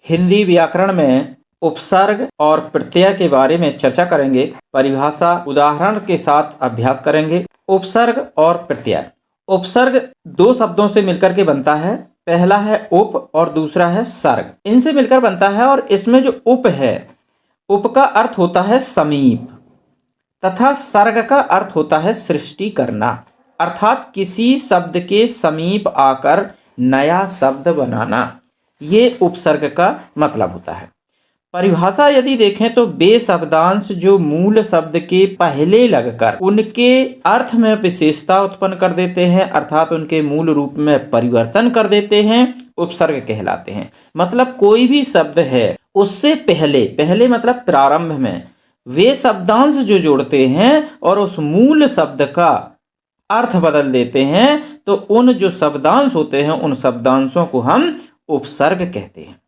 हिंदी व्याकरण में उपसर्ग और प्रत्यय के बारे में चर्चा करेंगे। परिभाषा उदाहरण के साथ अभ्यास करेंगे। उपसर्ग और प्रत्यय। उपसर्ग दो शब्दों से मिलकर के बनता है। पहला है उप और दूसरा है सर्ग। इनसे मिलकर बनता है और इसमें जो उप है, उप का अर्थ होता है समीप तथा सर्ग का अर्थ होता है सृष्टि करना, अर्थात किसी शब्द के समीप आकर नया शब्द बनाना। ये उपसर्ग का मतलब होता है। परिभाषा यदि देखें तो वे शब्दांश जो मूल शब्द के पहले लगकर उनके अर्थ में विशेषता उत्पन्न कर देते हैं, अर्थात उनके मूल रूप में परिवर्तन कर देते हैं, उपसर्ग कहलाते हैं। मतलब कोई भी शब्द है उससे पहले, पहले मतलब प्रारंभ में वे शब्दांश जो जोड़ते हैं और उस मूल शब्द का अर्थ बदल देते हैं, तो उन जो शब्दांश होते हैं उन शब्दांशों को हम उपसर्ग कहते हैं।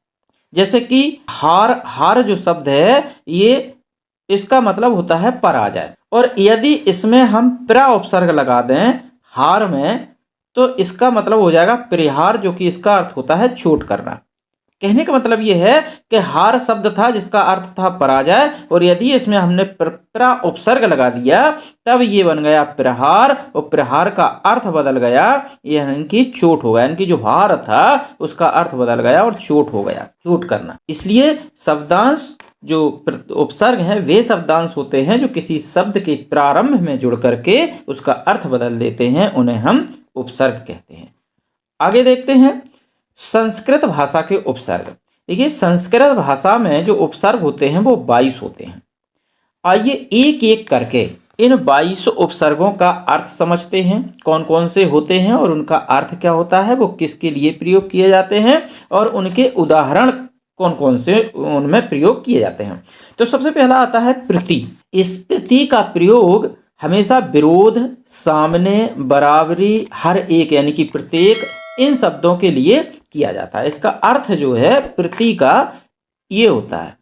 जैसे कि हार, हार जो शब्द है ये इसका मतलब होता है पराजय, और यदि इसमें हम प्र उपसर्ग लगा दें हार में तो इसका मतलब हो जाएगा परिहार, जो कि इसका अर्थ होता है चोट करना। कहने का मतलब यह है कि हार शब्द था जिसका अर्थ था पराजय, और यदि इसमें हमने प्र उपसर्ग लगा दिया तब ये बन गया प्रहार, और प्रहार का अर्थ बदल गया, यह इनकी चोट हो गया। इनकी जो हार था उसका अर्थ बदल गया और चोट हो गया, चोट करना। इसलिए शब्दांश जो उपसर्ग हैं वे शब्दांश होते हैं जो किसी शब्द के प्रारंभ में जुड़ करके उसका अर्थ बदल देते हैं, उन्हें हम उपसर्ग कहते हैं। आगे देखते हैं संस्कृत भाषा के उपसर्ग। देखिए संस्कृत भाषा में जो उपसर्ग होते हैं वो 22 होते हैं। आइए एक एक करके इन 22 उपसर्गों का अर्थ समझते हैं, कौन कौन से होते हैं और उनका अर्थ क्या होता है, वो किसके लिए प्रयोग किए जाते हैं और उनके उदाहरण कौन कौन से उनमें प्रयोग किए जाते हैं। तो सबसे पहला आता है प्रति। इस प्रति का प्रयोग हमेशा विरोध, सामने, बराबरी, हर एक यानी कि प्रत्येक, इन शब्दों के लिए किया जाता है। इसका अर्थ जो है प्रति का ये होता है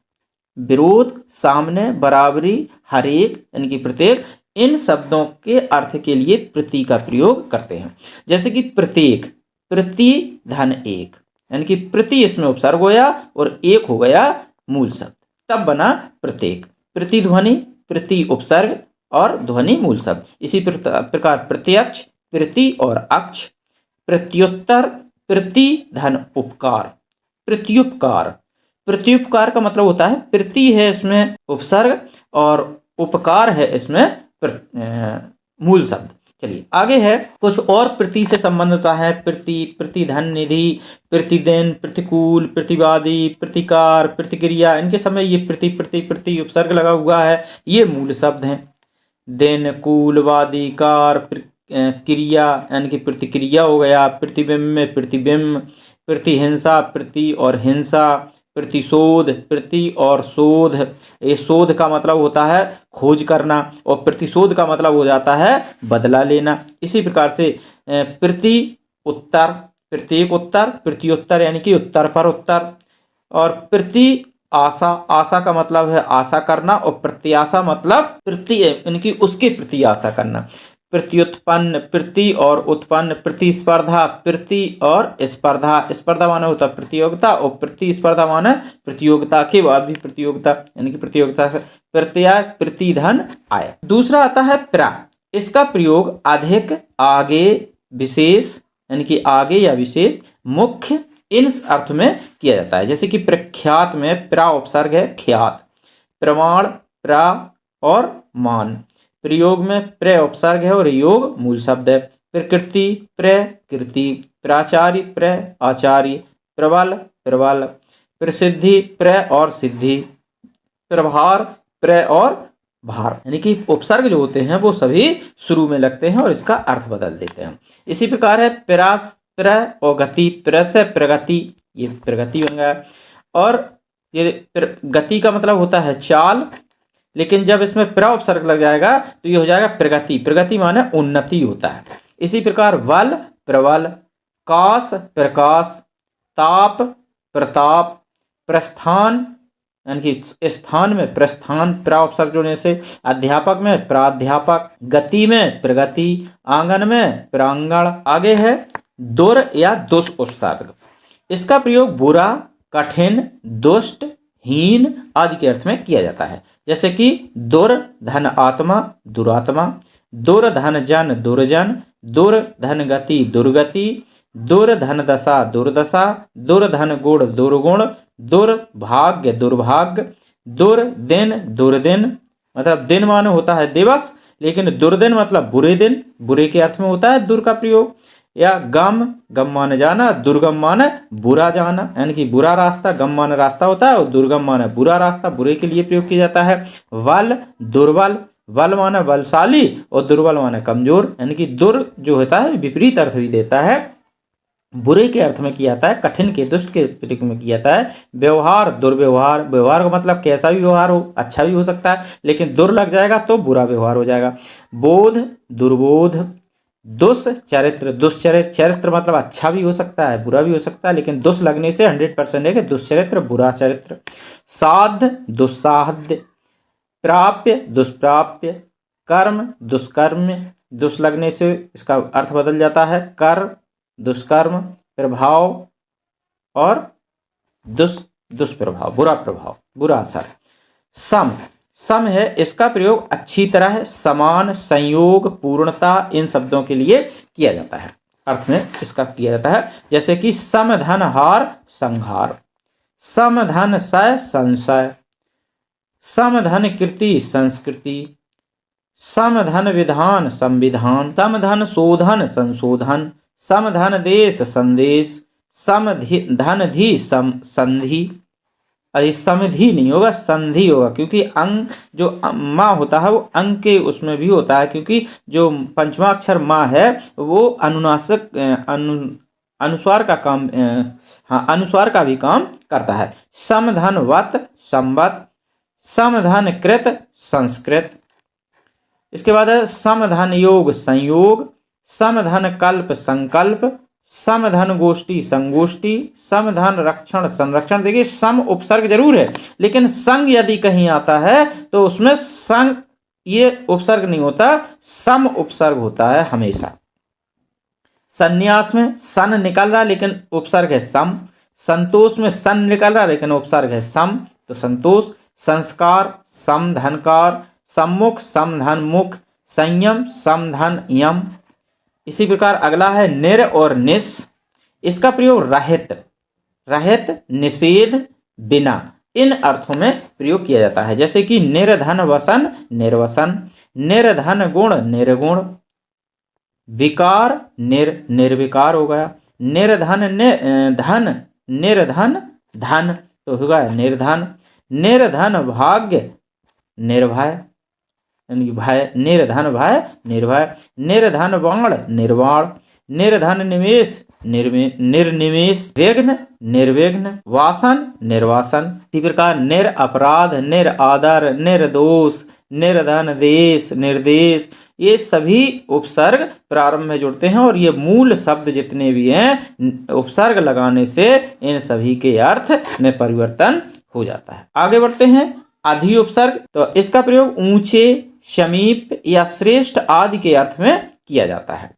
विरोध, सामने, बराबरी, हर एक यानी कि प्रत्येक, इन शब्दों के अर्थ के लिए प्रति का प्रयोग करते हैं। जैसे कि प्रत्येक, प्रति धन एक, यानी कि प्रति इसमें उपसर्ग होया और एक हो गया मूल शब्द, तब बना प्रत्येक। प्रतिध्वनि, प्रति उपसर्ग और ध्वनि मूल शब्द। इसी प्रकार प्रत्यक्ष, प्रति और अक्ष, प्रत्युत्तर, प्रति धन उपकार, प्रत्युपकार। प्रत्युपकार का मतलब होता है प्रति है इसमें उपसर्ग और उपकार है इसमें मूल शब्द। चलिए आगे है कुछ और प्रति से संबंध होता है। प्रति, प्रतिधन, निधि, प्रतिदिन, प्रतिकूल, प्रतिवादी, प्रतिकार, प्रतिक्रिया, इनके समय ये प्रति प्रति प्रति उपसर्ग लगा हुआ है, ये मूल शब्द हैं। दिन, कूल, वादी, कार, क्रिया यानी कि प्रतिक्रिया हो गया। प्रतिबिंब में प्रतिबिंब, प्रतिहिंसा, प्रति और हिंसा, प्रतिशोध, प्रति और शोध। ये शोध का मतलब होता है खोज करना और प्रतिशोध का मतलब हो जाता है बदला लेना। इसी प्रकार से प्रति उत्तर, प्रत्येक उत्तर, प्रत्युत्तर यानी कि उत्तर पर उत्तर, और प्रति आशा, आशा का मतलब है आशा करना, और प्रत्याशा मतलब प्रति यानी उसके प्रति आशा करना। प्रत्युत्पन्न, प्रति और उत्पन्न, प्रतिस्पर्धा, प्रति और स्पर्धा। स्पर्धा माने होता है प्रतियोगिता और प्रतिस्पर्धा माने प्रतियोगिता के बाद भी प्रतियोगिता, यानी कि प्रतियोगिता से प्रत्यय, प्रतिधन, आय। दूसरा आता है प्रा। इसका प्रयोग अधिक, आगे, विशेष यानी कि आगे या विशेष, मुख्य, इन अर्थ में किया जाता है। जैसे कि प्रख्यात में प्रा उपसर्ग है ख्यात, प्रमाण, प्रा और मान। प्रयोग में प्र उपसर्ग है और योग मूल शब्द है। प्रकृति, प्रकृति, प्राचार्य, प्र आचार्य, प्रबल, प्रबल, प्रसिद्धि, प्र और सिद्धि, प्रभार, प्र और भार। यानी कि उपसर्ग जो होते हैं वो सभी शुरू में लगते हैं और इसका अर्थ बदल देते हैं। इसी प्रकार है प्रयास, प्र और गति, प्र से प्रगति, ये प्रगति बन गया। और ये गति का मतलब होता है चाल, लेकिन जब इसमें प्र उपसर्ग लग जाएगा तो ये हो जाएगा प्रगति। प्रगति माने उन्नति होता है। इसी प्रकार बल, प्रबल, काश, प्रकाश, ताप, प्रताप, प्रस्थान यानी कि स्थान में प्रस्थान, प्रा उपसर्ग जोड़ने से। अध्यापक में प्राध्यापक, गति में प्रगति, आंगन में प्रांगण। आगे है दुर या दुष् उपसर्ग। इसका प्रयोग बुरा, कठिन, दुष्ट, हीन आदि के अर्थ में किया जाता है। जैसे कि दुर धन आत्मा, दुरात्मा, दुर धन जन, दुर्जन, दुर धन गति, दुर्गति, दुर धन दशा, दुर्दशा, दुर धन गुण, दुर्गुण, दुर्भाग्य, दुर्भाग्य, दुर्दिन, दुर्दिन, मतलब दिन माने होता है दिवस, लेकिन दुर्दिन मतलब बुरे दिन, बुरे के अर्थ में होता है दुर का प्रयोग। या गम, गम माने जाना, दुर्गम माने बुरा जाना, यानी कि बुरा रास्ता, गम माने रास्ता होता है और दुर्गम माने बुरा रास्ता, बुरे के लिए प्रयोग किया जाता है। बल, दुर्बल, बल माने बलशाली और दुर्बल माने कमजोर, यानी कि दुर जो होता है विपरीत अर्थ भी देता है, बुरे के अर्थ में किया जाता है, कठिन के, दुष्ट के प्रतीक में किया जाता है। व्यवहार, दुर्व्यवहार, व्यवहार का मतलब कैसा भी व्यवहार हो, अच्छा भी हो सकता है, लेकिन दुर लग जाएगा तो बुरा व्यवहार हो जाएगा। बोध, दुर्बोध, दुष्चरित्र, दुष्चरित्र, चरित्र मतलब अच्छा भी हो सकता है, बुरा भी हो सकता है, लेकिन दुष् लगने से 100% है कि दुष्चरित्र, बुरा चरित्र। साध, दुस्साध्य, प्राप्य, दुष्प्राप्य, कर्म, दुष्कर्म, दुष् लगने से इसका अर्थ बदल जाता है कर, दुष्कर्म, प्रभाव और दुष्प्रभाव, बुरा प्रभाव, बुरा असर। सम, सम है, इसका प्रयोग अच्छी तरह, समान, संयोग, पूर्णता इन शब्दों के लिए किया जाता है, अर्थ में इसका किया जाता है। जैसे कि सम धन हार, संहार, सम धन सय, संशय, सम धन कीर्ति, संस्कृति, सम धन विधान, संविधान, सम धन शोधन, संशोधन, सम धन देश, संदेश, सम धन धी, संधि, अरे समधि नहीं होगा, संधि होगा, क्योंकि अंग जो माँ होता है वो अंग के उसमें भी होता है, क्योंकि जो पंचमाक्षर माँ है वो अनुनासिक अनुस्वार का काम, हाँ अनुस्वार का भी काम करता है। समधन वत, संवत, समधन कृत, संस्कृत। इसके बाद है समधन योग, संयोग, समधन कल्प, संकल्प, समधन गोष्ठी, संगोष्ठी, समधन रक्षण, संरक्षण। देखिए सम उपसर्ग जरूर है, लेकिन संग यदि कहीं आता है तो उसमें संग ये उपसर्ग नहीं होता, सम उपसर्ग होता है हमेशा। संन्यास में सन निकल रहा लेकिन उपसर्ग है सम, संतोष में सन निकल रहा लेकिन उपसर्ग है सम, तो संतोष। संस्कार, समधनकार, सम्मुख, समधन मुख, संयम, समधन यम। इसी प्रकार अगला है निर और निस, इसका प्रयोग रहित, रहित, निषेध, बिना इन अर्थों में प्रयोग किया जाता है। जैसे कि निर्धन वसन, निर्वसन, निर्धन गुण, निर्गुण, विकार, निर्विकार हो गया, निर्धन धन, निर्धन धन तो होगा निर्धन, निर्धन भाग्य, निर्भय, भय, निर्धन भय, निर्भय, निर्धन बाण, निर्वाण, निर्धन निवेश, निर्निवेश, विघ्न, निर्विघ्न, वासन, निर्वासन। इसी प्रकार निर अपराध, निर आदर, निर्दोष, निर्धन देश, निर्देश, ये सभी उपसर्ग प्रारंभ में जुड़ते हैं और ये मूल शब्द जितने भी हैं उपसर्ग लगाने से इन सभी के अर्थ में परिवर्तन हो जाता है। आगे बढ़ते हैं। अधि उपसर्ग, तो इसका प्रयोग ऊंचे, समीप या श्रेष्ठ आदि के अर्थ में किया जाता है।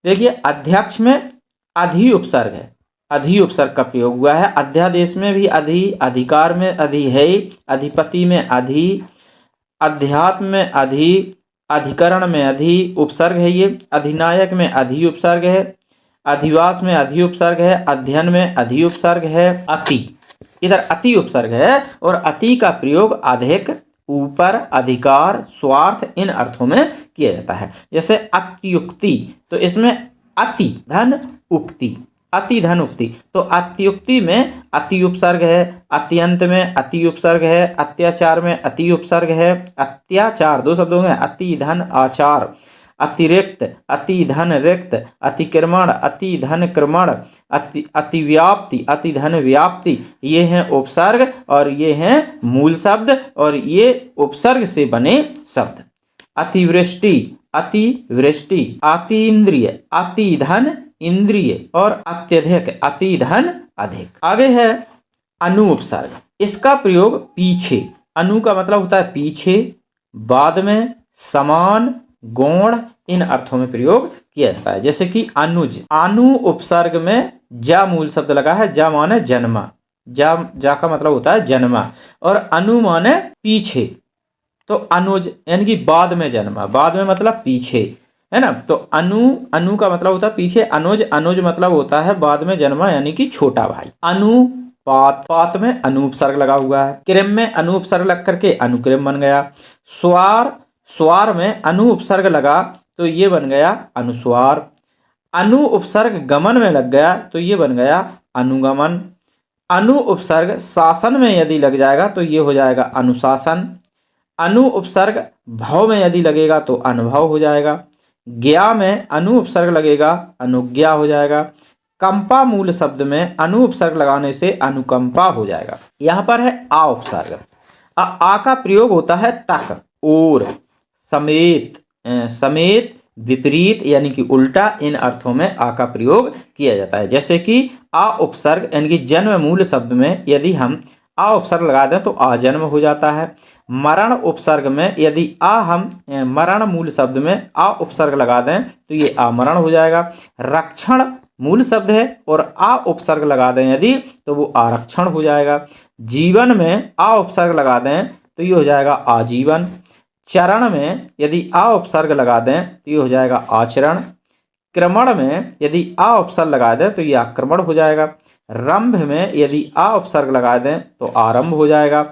देखिए अध्यक्ष में अधि उपसर्ग है, अधि उपसर्ग का प्रयोग हुआ है। अध्यादेश में भी अधि, अधिकार में अधि है, अधिपति में अधि, अध्यात्म में अधि, अधिकरण में अधि उपसर्ग है ये, अधिनायक में अधि उपसर्ग है, अधिवास में अधि उपसर्ग है, अध्ययन में अधि उपसर्ग है, अति, इधर अति उपसर्ग है और अति का प्रयोग अधिक, ऊपर, अधिकार, स्वार्थ इन अर्थों में किया जाता है। जैसे अत्युक्ति, तो इसमें अति धन उक्ति, अति धन उक्ति, तो अत्युक्ति में अति उपसर्ग है, अत्यंत में अति उपसर्ग है, अत्याचार में अति उपसर्ग है, अत्याचार दो शब्दों में, अति धन आचार, अतिरिक्त, अति धन रिक्त, अतिक्रमण, अति धन क्रमण, अतिव्याप्ति, अति धन व्याप्ति, ये हैं उपसर्ग और ये हैं मूल शब्द और ये उपसर्ग से बने शब्द। अतिवृष्टि, अतिवृष्टि, अतीन्द्रिय, अति धन इंद्रिय और अत्यधिक, अति धन अधिक। आगे है अनु उपसर्ग, इसका प्रयोग पीछे, अनु का मतलब होता है पीछे, बाद में, समान, गौण इन अर्थों में प्रयोग किया जाता है। जैसे कि अनुज, अनु उपसर्ग में जा मूल शब्द लगा है, जा माने जन्मा, जा का मतलब होता है जन्मा, और अनु माने पीछे, तो अनुज यानी कि बाद में जन्मा, बाद में मतलब पीछे, है ना। तो अनु का मतलब होता है पीछे, अनुज मतलब होता है बाद में जन्मा यानी कि छोटा भाई। पात में अनुपसर्ग लगा हुआ है, कृम में अनुपसर्ग लग करके अनुक्रम बन गया। स्वार में अनुपसर्ग लगा तो ये बन गया अनुस्वार। अनु उपसर्ग गमन में लग गया तो ये बन गया अनुगमन। अनु उपसर्ग शासन में यदि लग जाएगा तो ये हो जाएगा अनुशासन। अनु उपसर्ग भव में यदि लगेगा तो अनुभव हो जाएगा। ज्ञा में अनु उपसर्ग लगेगा अनुज्ञा हो जाएगा। कंपा मूल शब्द में अनु उपसर्ग लगाने से अनुकंपा हो जाएगा। यहाँ पर है आ उपसर्ग। आ का प्रयोग होता है तक, और, समेत, विपरीत यानी कि उल्टा, इन अर्थों में आ का प्रयोग किया जाता है। जैसे कि आ उपसर्ग यानी कि जन्म मूल शब्द में यदि हम आ उपसर्ग लगा दें तो आ जन्म हो जाता है। मरण उपसर्ग में यदि हम मरण मूल शब्द में आ उपसर्ग लगा दें तो ये आमरण हो जाएगा। रक्षण मूल शब्द है और आ उपसर्ग लगा दें यदि तो वो आरक्षण हो जाएगा। जीवन में आ उपसर्ग लगा दें तो ये हो जाएगा आजीवन। चरण में यदि आ उपसर्ग लगा दें तो ये हो जाएगा आचरण। क्रमण में यदि आ उपसर्ग लगा दें तो ये आक्रमण हो जाएगा। रंभ में यदि आ उपसर्ग लगा दें तो आरंभ हो जाएगा।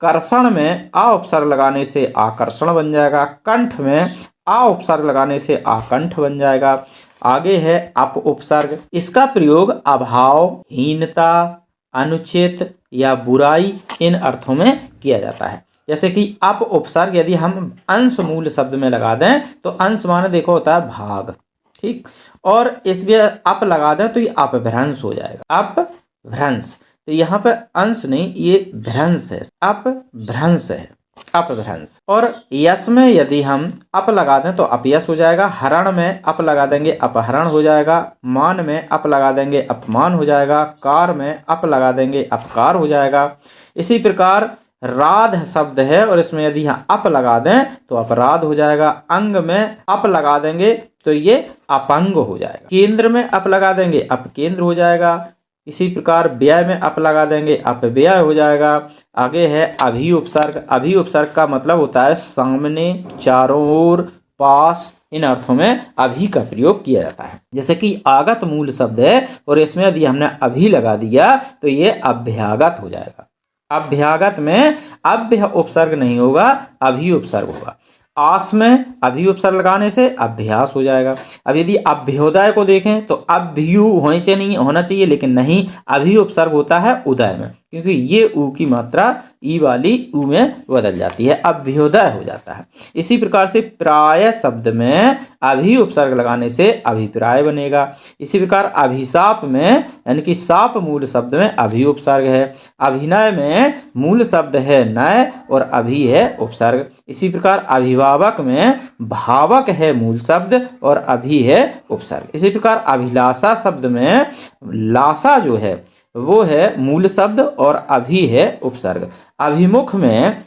कर्षण में आ उपसर्ग लगाने से आकर्षण बन जाएगा। कंठ में आ उपसर्ग लगाने से आकंठ बन जाएगा। आगे है अप उपसर्ग। इसका प्रयोग अभाव, हीनता, अनुचित या बुराई, इन अर्थों में किया जाता है। जैसे कि अप उपसर्ग यदि हम अंश मूल शब्द में लगा दें तो अंश माने देखो होता है भाग, ठीक, और इसमें अप लगा दें तो ये अपभ्रंश हो जाएगा, अपभ्रंश। तो यहाँ पे अंश नहीं, ये भ्रंश है, अपभ्रंश है, अपभ्रंश। और यश में यदि हम अप लगा दें तो अपयश हो जाएगा। हरण में अप लगा देंगे अपहरण हो जाएगा। मान में अप लगा देंगे अपमान हो जाएगा। कार में अप लगा देंगे अपकार हो जाएगा। इसी प्रकार राध शब्द है और इसमें यदि यहाँ अप लगा दें तो अपराध हो जाएगा। अंग में अप लगा देंगे तो ये अपंग हो जाएगा। केंद्र में अप लगा देंगे अपकेंद्र हो जाएगा। इसी प्रकार व्यय में अप लगा देंगे अपव्यय हो जाएगा। आगे है अभी उपसर्ग। अभी उपसर्ग का मतलब होता है सामने, चारों ओर, पास, इन अर्थों में अभी का प्रयोग किया जाता है। जैसे कि आगत मूल शब्द है और इसमें यदि हमने अभी लगा दिया तो ये अभ्यागत हो जाएगा। अभ्यागत में अभ्य उपसर्ग नहीं होगा, अभी उपसर्ग होगा। आस में अभी उपसर्ग लगाने से अभ्यास हो जाएगा। अब यदि अभ्योदय को देखें तो अभ्यू होना चाहिए लेकिन नहीं, अभी उपसर्ग होता है उदय में, क्योंकि ये ऊ की मात्रा ई वाली ऊ में बदल जाती है, अभ्योदय हो जाता है। इसी प्रकार से प्राय शब्द में अभी उपसर्ग लगाने से अभिप्राय बनेगा। इसी प्रकार अभिशाप में यानी कि साप मूल शब्द में अभी उपसर्ग है। अभिनय में मूल शब्द है नय और अभी है उपसर्ग। इसी प्रकार अभिभावक में भावक है मूल शब्द और अभी है उपसर्ग। इसी प्रकार अभिलाषा शब्द में लाशा जो है वो है मूल शब्द और अभी है उपसर्ग। अभिमुख में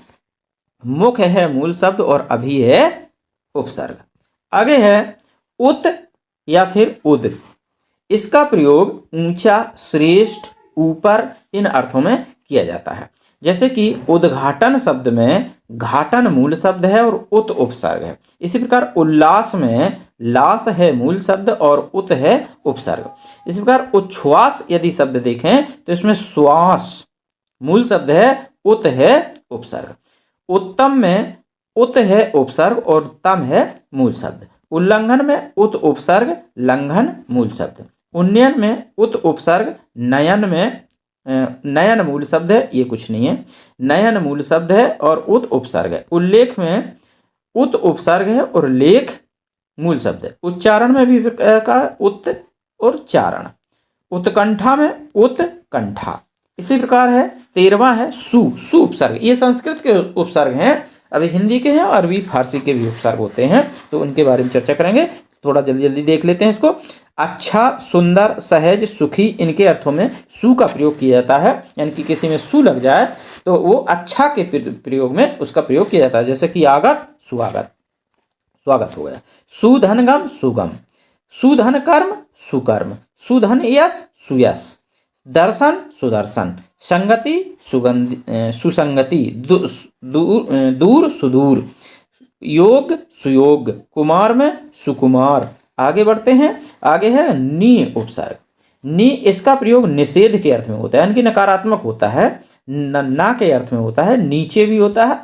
मुख है मूल शब्द और अभी है उपसर्ग। आगे है उत या फिर उद। इसका प्रयोग ऊंचा, श्रेष्ठ, ऊपर, इन अर्थों में किया जाता है। जैसे कि उद्घाटन शब्द में घाटन मूल शब्द है और उत उपसर्ग है। इसी प्रकार उल्लास में लास है मूल शब्द और उत है उपसर्ग। इसी प्रकार उच्छ्वास यदि शब्द देखें तो इसमें श्वास मूल शब्द है, उत है उपसर्ग। उत्तम में उत है उपसर्ग और तम है मूल शब्द। उल्लंघन में उत उपसर्ग, लंघन मूल शब्द। उन्नयन में उत उपसर्ग, नयन में नयन मूल शब्द है, ये कुछ नहीं है, नयन मूल शब्द है और उत उपसर्ग है। उल्लेख में उत उपसर्ग है और लेख मूल शब्द है। उच्चारण में भी का उत और चारण। उत्कंठा में उत्कंठा। इसी प्रकार है 13वां है सु उपसर्ग। ये संस्कृत के उपसर्ग हैं, अभी हिंदी के हैं और अरबी फारसी के भी उपसर्ग होते हैं, तो उनके बारे में चर्चा करेंगे। थोड़ा जल्दी जल्दी देख लेते हैं इसको। अच्छा, सुंदर, सहज, सुखी, इनके अर्थों में सु का प्रयोग किया जाता है। यानी कि किसी में सु लग जाए तो वो अच्छा के प्रयोग में उसका प्रयोग किया जाता है। जैसे कि आगत, सुआगत, स्वागत हो गया। सुधनगम, सुगम, सुधन कर्म, सुकर्म, सुधन यश, सुयश, दर्शन सुदर्शन, संगति सुसंगति, दूर सुदूर, योग सुयोग, कुमार में सुकुमार। आगे बढ़ते हैं, आगे है नी उपसर्ग। नी इसका प्रयोग निषेध के अर्थ में होता है, यानी कि नकारात्मक होता है, ना के अर्थ में होता है, नीचे भी होता है,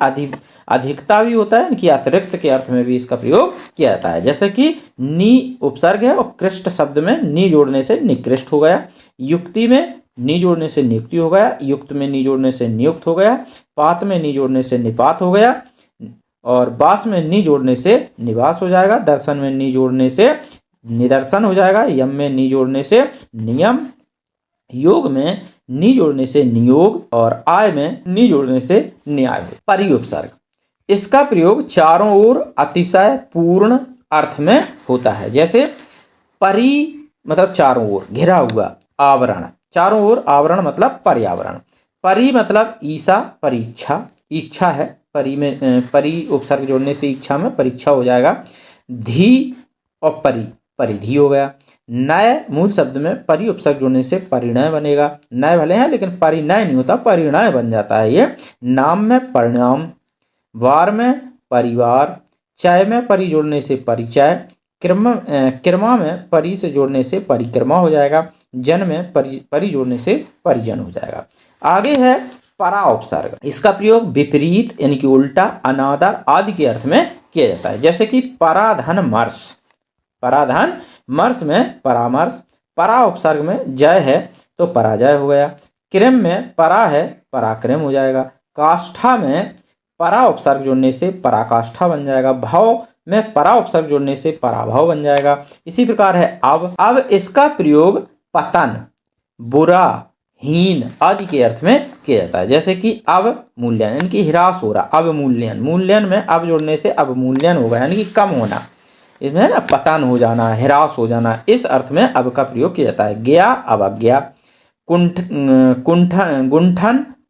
अधिकता भी होता है, यानी कि अतिरिक्त के अर्थ में भी इसका प्रयोग किया जाता है। जैसे कि नी उपसर्ग है और कृष्ट शब्द में नी जोड़ने से निकृष्ट हो गया, युक्ति में नी जोड़ने से नियुक्ति हो गया, युक्त में नी जोड़ने से नियुक्त हो गया, पात में नी जोड़ने से निपात हो गया, और बास में नी जोड़ने से निवास हो जाएगा, दर्शन में नी जोड़ने से निदर्शन हो जाएगा, यम में नी जोड़ने से नियम, योग में नी जोड़ने से नियोग, और आय में नी जोड़ने से न्याय। परि उपसर्ग इसका प्रयोग चारों ओर अतिशय पूर्ण अर्थ में होता है। जैसे परि मतलब चारों ओर, घिरा हुआ, आवरण, चारों ओर आवरण मतलब पर्यावरण। परि मतलब ईसा, परीक्षा, इच्छा है, परि में परि उपसर्ग जोड़ने से इच्छा में परीक्षा हो जाएगा। धी और परिधि हो गया। नय मूल शब्द में परि उपसर्ग जोड़ने से परिणय बनेगा, नय भले हैं लेकिन परिणय नहीं होता, परिणय बन जाता है ये। नाम में परिणाम, वार में परिवार, चय में परि जोड़ने से परिचय, क्रमा में परि से जोड़ने से परिक्रमा हो जाएगा, जन में परि जोड़ने से परिजन हो जाएगा। आगे है परा उपसर्ग। इसका प्रयोग विपरीत यानी कि उल्टा, अनादर आदि के अर्थ में किया जाता है। जैसे कि पराधन मर्ष, पराधन मर्ष में परामर्श, परा उपसर्ग में जय है तो पराजय हो गया, क्रम में परा है पराक्रम हो जाएगा, काष्ठा में परा उपसर्ग जोड़ने से पराकाष्ठा बन जाएगा, भाव में परा उपसर्ग जोड़ने से पराभाव बन जाएगा। इसी प्रकार है अब इसका प्रयोग पतन, बुरा, हीन आदि के अर्थ में किया जाता है। जैसे कि अवमूल्यन यानी कि ह्रास हो रहा, अवमूल्यन, मूल्यन में अब जोड़ने से अवमूल्यन होगा यानी कि कम होना, इसमें ना पतन हो जाना, ह्रास हो जाना, इस अर्थ में अब का प्रयोग किया जाता है। गया अवज्ञा, गुंठन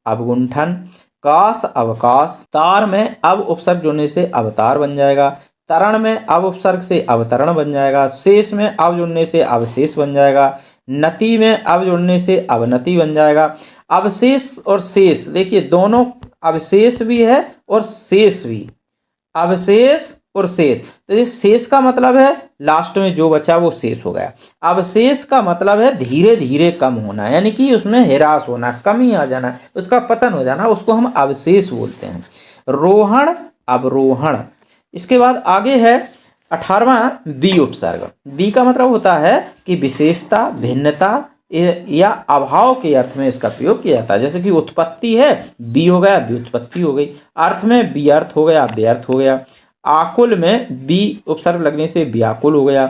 अवगुंठन, काश अवकाश, तार में अब उपसर्ग जोड़ने से अवतार बन जाएगा, तरण में अब उपसर्ग से अवतरण बन जाएगा, शेष में अब जोड़ने से अवशेष बन जाएगा, नति में अब जोड़ने से अवनति बन जाएगा। अवशेष और शेष देखिए दोनों, अवशेष भी है और शेष भी, अवशेष और शेष, तो ये शेष का मतलब है लास्ट में जो बचा वो शेष हो गया, अवशेष का मतलब है धीरे धीरे कम होना, यानी कि उसमें ह्रास होना, कमी आ जाना, उसका पतन हो जाना, उसको हम अवशेष बोलते हैं। रोहण अवरोहण। इसके बाद आगे है 18वां बी उपसर्ग। बी का मतलब होता है कि विशेषता, भिन्नता या अभाव के अर्थ में इसका प्रयोग किया जाता है। जैसे कि उत्पत्ति है, बी हो गया व्युत्पत्ति हो गई, अर्थ में बी अर्थ हो गया व्यर्थ हो गया, आकुल में बी उपसर्ग लगने से व्याकुल हो गया,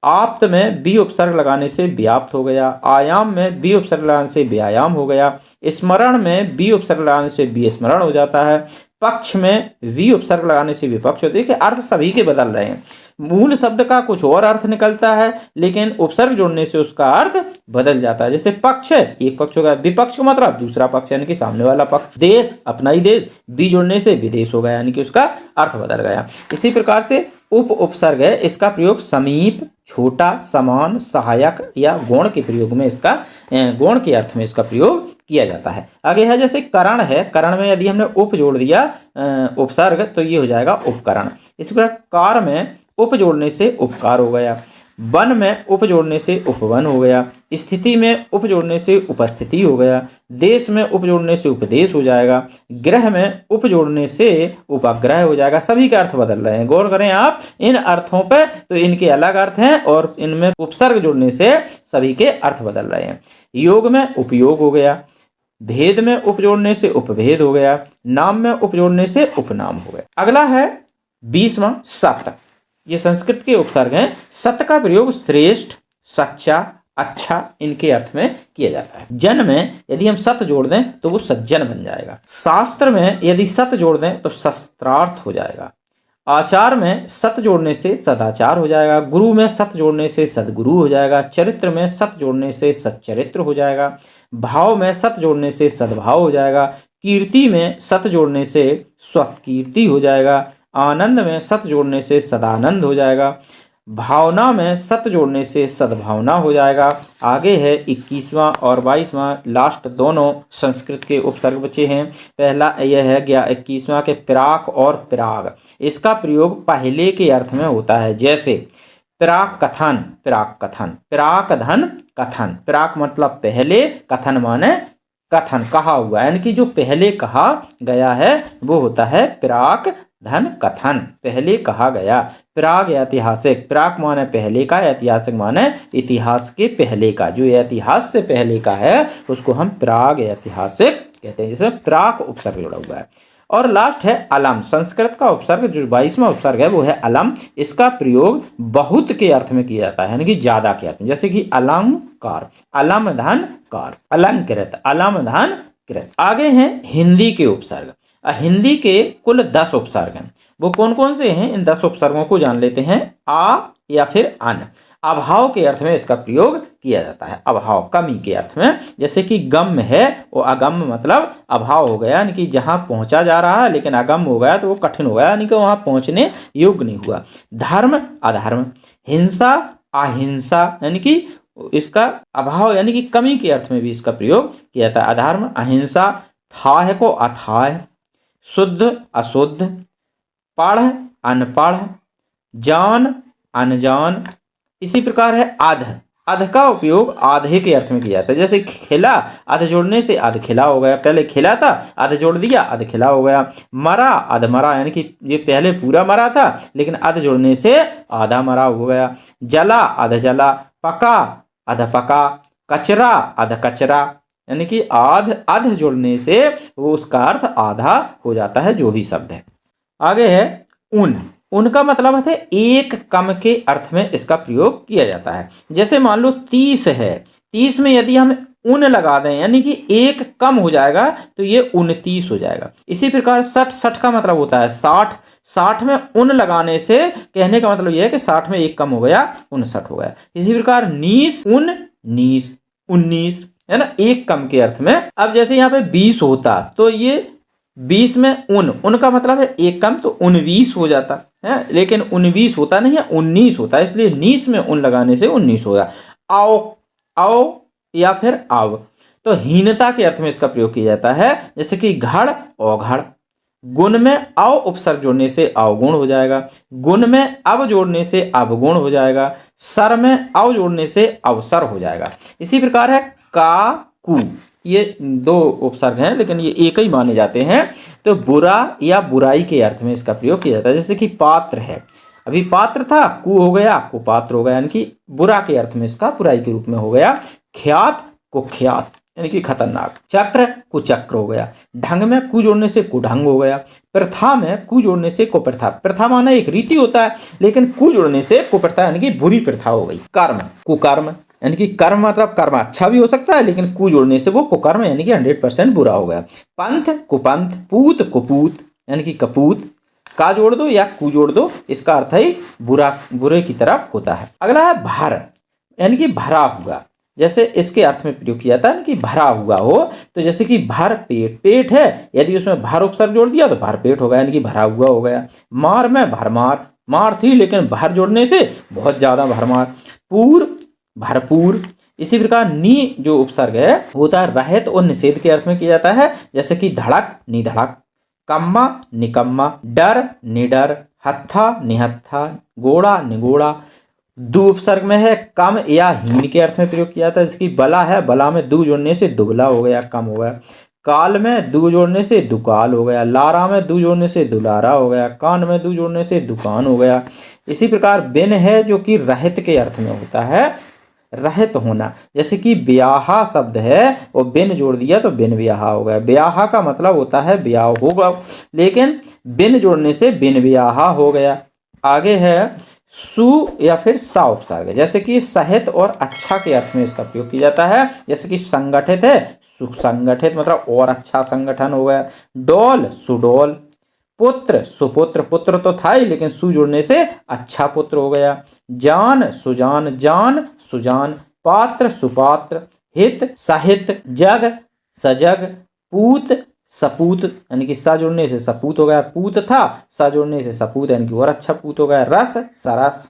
आप्त में बी उपसर्ग लगाने से व्याप्त हो गया, आयाम में बी उपसर्ग लगाने से व्यायाम हो गया, स्मरण में बी उपसर्ग लगाने से विस्मरण हो जाता है, पक्ष में वी उपसर्ग लगाने से विपक्ष होती है। कि अर्थ सभी के बदल रहे हैं, मूल शब्द का कुछ और अर्थ निकलता है लेकिन उपसर्ग जोड़ने से उसका अर्थ बदल जाता है। जैसे पक्ष है, एक पक्ष होगा, विपक्ष का मतलब दूसरा पक्ष यानी कि सामने वाला पक्ष, देश अपना ही देश, बी जोड़ने से विदेश हो गया यानी कि उसका अर्थ बदल गया। इसी प्रकार से उप उपसर्ग है, इसका प्रयोग समीप, छोटा, समान, सहायक या गौण के प्रयोग में इसका गौण के अर्थ में इसका प्रयोग किया जाता है। आगे है जैसे करण है, करण में यदि हमने उप जोड़ दिया उपसर्ग तो ये हो जाएगा उपकरण। इसी प्रकार कार में उप जोड़ने से उपकार हो गया, वन में उप जोड़ने से उपवन हो गया, स्थिति में उप जोड़ने से उपस्थिति हो गया, देश में उप जोड़ने से उपदेश हो जाएगा, ग्रह में उप जोड़ने से उपग्रह हो जाएगा। सभी के अर्थ बदल रहे हैं, गौर करें आप इन अर्थों पे, तो इनके अलग अर्थ हैं और इनमें उपसर्ग जोड़ने से सभी के अर्थ बदल रहे हैं। योग में उपयोग हो गया, भेद में उप जोड़ने से उपभेद हो गया, नाम में उप जोड़ने से उपनाम हो गया। अगला है 20वां सत। ये संस्कृत के उपसर्ग हैं। सत का प्रयोग श्रेष्ठ, सच्चा, अच्छा इनके अर्थ में किया जाता है। जन में यदि हम सत जोड़ दें तो वो सज्जन बन जाएगा, शास्त्र में यदि सत जोड़ दें तो शस्त्रार्थ हो जाएगा, आचार में सत जोड़ने से सदाचार हो जाएगा, गुरु में सत जोड़ने से सदगुरु हो जाएगा, चरित्र में सत जोड़ने से सच्चरित्र हो जाएगा, भाव में सत जोड़ने से सद्भाव हो जाएगा, कीर्ति में सत जोड़ने से स्वकीर्ति हो जाएगा, आनंद में सत जोड़ने से सदानंद हो जाएगा, भावना में सत जोड़ने से सद्भावना हो जाएगा। आगे है 21वां और 22वां, लास्ट दोनों संस्कृत के उपसर्ग बचे हैं। पहला यह है 21वां के प्राक और प्राग। इसका प्रयोग पहले के अर्थ में होता है, जैसे प्राक कथन, प्राक कथन, प्राक धन कथन। प्राक मतलब पहले, कथन माने कथन, कहा हुआ, यानी कि जो पहले कहा गया है वो होता है प्राक धन कथन, पहले कहा गया। प्राग ऐतिहासिक, प्राक माने पहले का, ऐतिहासिक माने इतिहास के पहले का, जो इतिहास से पहले का है उसको हम प्राग ऐतिहासिक कहते हैं, जिसमें प्राक उपसर्ग जुड़ा हुआ है। और लास्ट है अलम। संस्कृत का उपसर्ग जो 22वां उपसर्ग है वो है अलम। इसका प्रयोग बहुत के अर्थ में किया जाता है, यानी कि ज्यादा के अर्थ में, जैसे कि अलंकार, अलम धन कार, अलंकृत, अलम धन कृत। आगे हैं हिंदी के उपसर्ग। हिंदी के कुल 10 उपसर्ग हैं। वो कौन कौन से हैं, इन 10 उपसर्गों को जान लेते हैं। आ या फिर अन, अभाव के अर्थ में इसका प्रयोग किया जाता है, अभाव, कमी के अर्थ में। जैसे कि गम है, वो अगम मतलब अभाव हो गया, यानी कि जहां पहुंचा जा रहा है लेकिन अगम हो गया तो वो कठिन हो गया, यानी कि वहां पहुंचने योग्य नहीं हुआ। धर्म अधर्म, हिंसा अहिंसा, यानी कि इसका अभाव यानी कि कमी के अर्थ में भी इसका प्रयोग किया जाता है। अधर्म अहिंसा, थाह को अथाह, शुद्ध अशुद्ध, पढ़ अनपढ़, जान अनजान। इसी प्रकार है अध, अध का उपयोग आधे के अर्थ में किया जाता है, जैसे खिला, अध जोड़ने से अध खिला हो गया, पहले खिला था अध जोड़ दिया अध खिला हो गया। मरा अध मरा, यानी कि ये पहले पूरा मरा था लेकिन अध जोड़ने से आधा मरा हो गया। जला अध जला, पका अध पका, कचरा अध कचरा, यानी कि आध अध जोड़ने से वो उसका अर्थ आधा हो जाता है, जो भी शब्द है। आगे है उन। उनका मतलब है एक कम के अर्थ में इसका प्रयोग किया जाता है। जैसे मान लो 30 है, 30 में यदि हम उन लगा दें यानी कि एक कम हो जाएगा तो ये 29 हो जाएगा। इसी प्रकार 60, 60 का मतलब होता है 60, 60 में उन लगाने से कहने का मतलब यह है कि 60 में एक कम हो गया, 59 हो गया। इसी प्रकार 19, 19, 19 है ना, एक कम के अर्थ में। अब जैसे यहाँ पे 20 होता तो ये 20 में उनका मतलब है एक कम, तो 19 हो जाता है, लेकिन 19 होता नहीं है, 19 होता है, इसलिए 19 में उन लगाने से 19 होगा। आओ, आओ या फिर आव, तो हीनता के अर्थ में इसका प्रयोग किया जाता है, जैसे कि घड़ औघड़। गुण में अव उपसर्ग जोड़ने से अवगुण हो जाएगा, गुण में अब जोड़ने से अवगुण हो जाएगा, सर में अव जोड़ने से अवसर हो जाएगा। इसी प्रकार है का कु, ये 2 उपसर्ग हैं लेकिन ये एक ही माने जाते हैं, तो बुरा या बुराई के अर्थ में इसका प्रयोग किया जाता है। जैसे कि पात्र है, अभी पात्र था, कु हो गया, कुपात्र हो गया, यानी कि बुरा के अर्थ में इसका बुराई के रूप में हो गया। ख्यात कुख्यात, यानी कि खतरनाक। चक्र कुचक्र हो गया, ढंग में कु जोड़ने से कुढंग हो गया, प्रथा में कु जोड़ने से कुप्रथा, प्रथा माना एक रीति होता है लेकिन कु जोड़ने से कुप्रथा यानी कि बुरी प्रथा हो गई। कर्म कुकर्म, यानी कि कर्म मतलब कर्म अच्छा भी हो सकता है लेकिन कु जोड़ने से वो कुकर्म यानी कि 100% बुरा हो गया। पंथ कुपंथ, पूत कुपूत, यानी कि कपूत, का जोड़ दो या कु जोड़ दो, इसका अर्थ है बुरा, बुरे की तरफ होता है। अगला है भर, यानी कि भरा हुआ। जैसे इसके अर्थ में प्रयोग किया जाता है कि भरा हुआ हो, तो जैसे कि भर पेट, पेट है यदि उसमें भर उपसर्ग जोड़ दिया तो भर पेट हो गया, यानी कि भरा हुआ हो गया। मार में भरमार, मार थी लेकिन भर जोड़ने से बहुत ज्यादा भरमार। पूर भरपूर। इसी प्रकार नी जो उपसर्ग है वो होता है रहित और निषेध के अर्थ में किया जाता है, जैसे कि धड़क निधड़क, कम्मा निकम्मा, डर निडर, हत्था निहत्था, गोड़ा निगोड़ा। दु उपसर्ग में है कम या हीन के अर्थ में प्रयोग किया जाता है, जैसे कि बला है, बला में दु जोड़ने से दुबला हो गया, कम हो गया। काल में दु जोड़ने से दुकाल हो गया, लारा में दु जोड़ने से दुलारा हो गया, कान में दु जोड़ने से दुकान हो गया। इसी प्रकार बिन है जो कि रहित के अर्थ में होता है, रहित होना, जैसे कि ब्याहा शब्द है वो बिन जोड़ दिया तो बिन ब्याहा हो गया। ब्याहा का मतलब होता है ब्याह होगा, लेकिन बिन जोड़ने से बिन ब्याहा हो गया। आगे है सु या फिर सा उपसर्ग, जैसे कि सहित और अच्छा के अर्थ में इसका प्रयोग किया जाता है, जैसे कि संगठित है सुसंगठित मतलब और अच्छा संगठन हो गया। डोल सुडोल, पुत्र सुपुत्र, पुत्र तो था ही लेकिन सु जोड़ने से अच्छा पुत्र हो गया। जान सुजान, जान सुजान, पात्र सुपात्र, हित सहित, जग सजग, पूत सपूत, यानी कि सा जोड़ने से सपूत हो गया, पूत था सा जोड़ने से सपूत यानी कि और अच्छा पूत हो गया। रस सरस,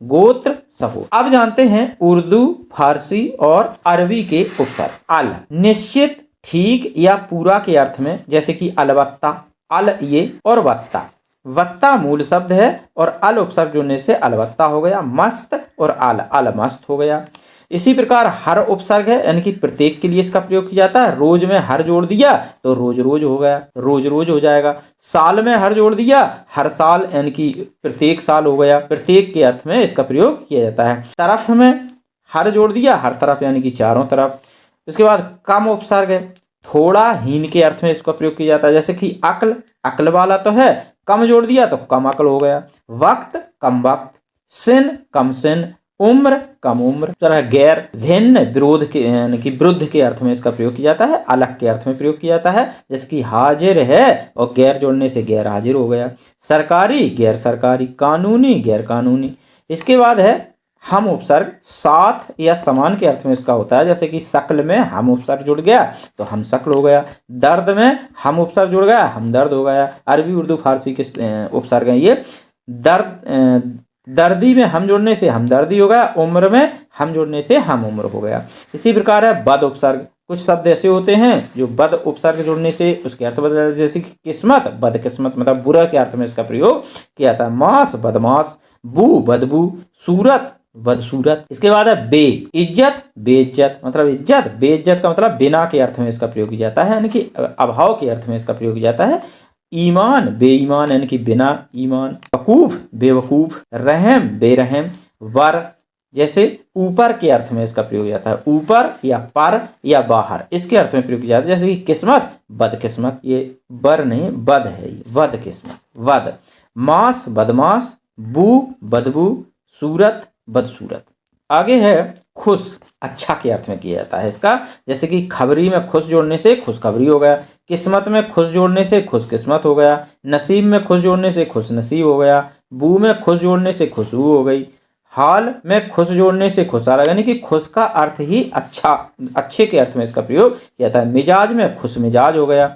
गोत्र, समूह। अब जानते हैं उर्दू, फारसी और अरबी के उपसर्ग। अल निश्चित, ठीक या पूरा के अर्थ में, जैसे कि अलबत्ता, अल ये और वत्ता। वत्ता मूल शब्द है और अल उपसर्ग जुड़ने से अलबत्ता हो गया। मस्त और अल मस्त हो गया। इसी प्रकार हर उपसर्ग है, यानी कि प्रत्येक के लिए इसका प्रयोग किया जाता है। रोज में हर जोड़ दिया तो रोज रोज हो गया, रोज रोज हो जाएगा। साल में हर जोड़ दिया, हर साल, यानी कि प्रत्येक साल हो गया। प्रत्येक के अर्थ में इसका प्रयोग किया जाता है। तरफ में हर जोड़ दिया, हर तरफ, यानी कि चारों तरफ। उसके बाद कम उपसर्ग है, थोड़ा, हीन के अर्थ में इसका प्रयोग किया जाता है, जैसे कि अक्ल, अक्ल वाला तो है, कम जोड़ दिया तो कम अक्ल हो गया। वक्त, कम वक्त। सिन, कम सिन। उम्र, कम उम्र। तरह गैर, भिन्न, विरोध के, यानी कि विरुद्ध के अर्थ में इसका प्रयोग किया जाता है, अलग के अर्थ में प्रयोग किया जाता है, जैसे कि हाजिर है और गैर जोड़ने से गैर हाजिर हो गया। सरकारी, गैर सरकारी। कानूनी, गैर कानूनी। इसके बाद है हम उपसर्ग, साथ या समान के अर्थ में इसका होता है, जैसे कि शक्ल में हम उपसर्ग जुड़ गया तो हम शक्ल हो गया। दर्द में हम उपसर्ग जुड़ गया, हम दर्द हो गया। अरबी, उर्दू, फारसी के उपसर्ग हैं ये। दर्दी में हम जोड़ने से हम दर्दी हो गया। उम्र में हम जोड़ने से हम उम्र हो गया। इसी प्रकार है बद उपसर्ग। कुछ शब्द ऐसे होते हैं जो बद उपसर्ग जोड़ने से उसके अर्थ बदल, जैसे कि किस्मत, बदकिस्मत, मतलब बुरा के अर्थ में इसका प्रयोग किया जाता है। मांस, बदमाश। बू, बदबू। सूरत, बदसूरत। इसके बाद है बे, इज्जत, बेइज्जत, मतलब इज्जत। बेइज्जत का मतलब बिना के अर्थ में इसका प्रयोग किया जाता है, यानी कि अभाव के अर्थ में इसका प्रयोग किया जाता है। ईमान, बेईमान, यानी कि बिना ईमान। वकूफ, बेवकूफ। रहम, बेरहम। वर, जैसे ऊपर के अर्थ में इसका प्रयोग किया जाता है, ऊपर या पर या बाहर, इसके अर्थ में प्रयोग किया जाता है, जैसे कि किस्मत, बदकिस्मत। ये बर नहीं, बद है ये, बद किस्मत, वद। मांस, बदमाश। बू, बदबू। सूरत, बदसूरत। आगे है खुश, अच्छा के अर्थ में किया जाता है इसका, जैसे कि खबरी में खुश जोड़ने से खुशखबरी हो गया। किस्मत में खुश जोड़ने से खुशकिस्मत हो गया। नसीब में खुश जोड़ने से खुश नसीब हो गया। बू में खुश जोड़ने से खुशबू हो गई। हाल में खुश जोड़ने से खुशहाल, यानी कि खुश का अर्थ ही अच्छा, अच्छे के अर्थ में इसका प्रयोग किया जाता है। मिजाज में खुश मिजाज हो गया।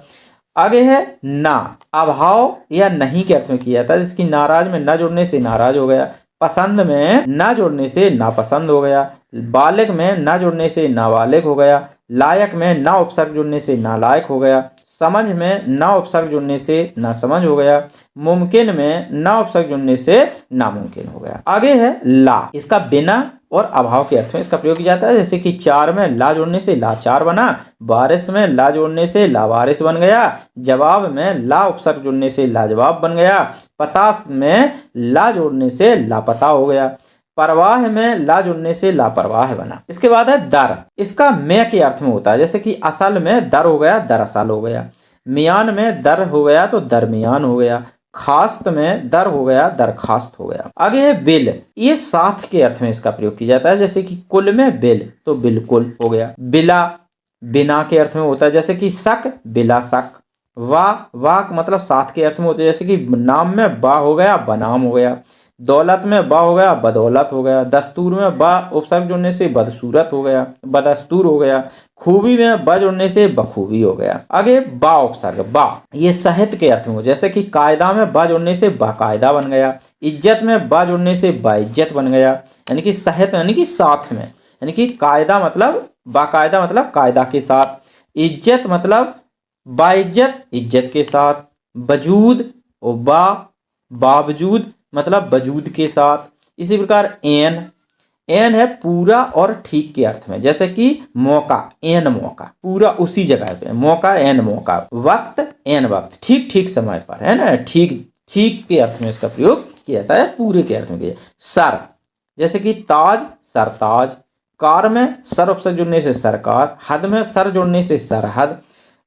आगे है ना, अभाव या नहीं के अर्थ में किया जाता है, जिसकी नाराज में न जोड़ने से नाराज हो गया। पसंद में ना जोड़ने से नापसंद हो गया। बालिग में ना जोड़ने से नाबालिग हो गया। लायक में ना उपसर्ग जोड़ने से नालायक हो गया। समझ में ना उपसर्ग जुड़ने से नासमझ हो गया। मुमकिन में ना उपसर्ग जुड़ने से नामुमकिन हो गया। आगे है ला, इसका बिना और अभाव के अर्थ में इसका प्रयोग किया जाता है, जैसे कि चार में ला जोड़ने से लाचार बना। बारिश में ला जोड़ने से लावारिस बन गया। जवाब में ला उपसर्ग जुड़ने से लाजवाब बन गया। पता में ला जोड़ने से लापता हो गया। परवाह में ला जुड़ने से लापरवाह बना। इसके बाद है दर, इसका में के अर्थ में होता है, जैसे कि असल में दर हो गया, दरअसल हो गया। मियान में दर हो गया तो दरमियान हो गया। खास्त में दर हो गया, दरखास्त हो गया। आगे है बिल, ये साथ के अर्थ में इसका प्रयोग किया जाता है, जैसे कि कुल में बिल तो बिल्कुल हो गया। बिला, बिना के अर्थ में होता है, जैसे कि शक, बिला शक। वाक मतलब साथ के अर्थ में होता है, जैसे कि नाम में बा हो गया, बनाम हो गया। दौलत में बा हो गया, बदौलत हो गया। दस्तूर में बा उपसर्ग जुड़ने से बदसूरत हो गया, बदस्तूर हो गया। खूबी में ब जुड़ने से बखूबी हो गया। आगे बा उपसर्ग, बा ये साहित्य के अर्थ में हो, जैसे कि कायदा में बा जुड़ने से बाकायदा बन गया। इज्जत में बा जुड़ने से बाइज्जत बन गया, यानी कि साहित्य यानी कि साथ में, यानी कि कायदा मतलब बाकायदा मतलब कायदा के साथ। इज्जत मतलब बाइज्जत इज्जत के साथ। वजूद और बावजूद मतलब वजूद के साथ। इसी प्रकार एन है पूरा और ठीक के अर्थ में, जैसे कि मौका, एन मौका, पूरा उसी जगह पे। मौका, एन मौका। वक्त, एन वक्त, ठीक ठीक समय पर, है ना, ठीक ठीक के अर्थ में इसका प्रयोग किया जाता है, पूरे के अर्थ में किया। सर, जैसे कि ताज, सरताज। कार में सर उपसर्ग जुड़ने से सरकार। हद में सर जोड़ने से सरहद।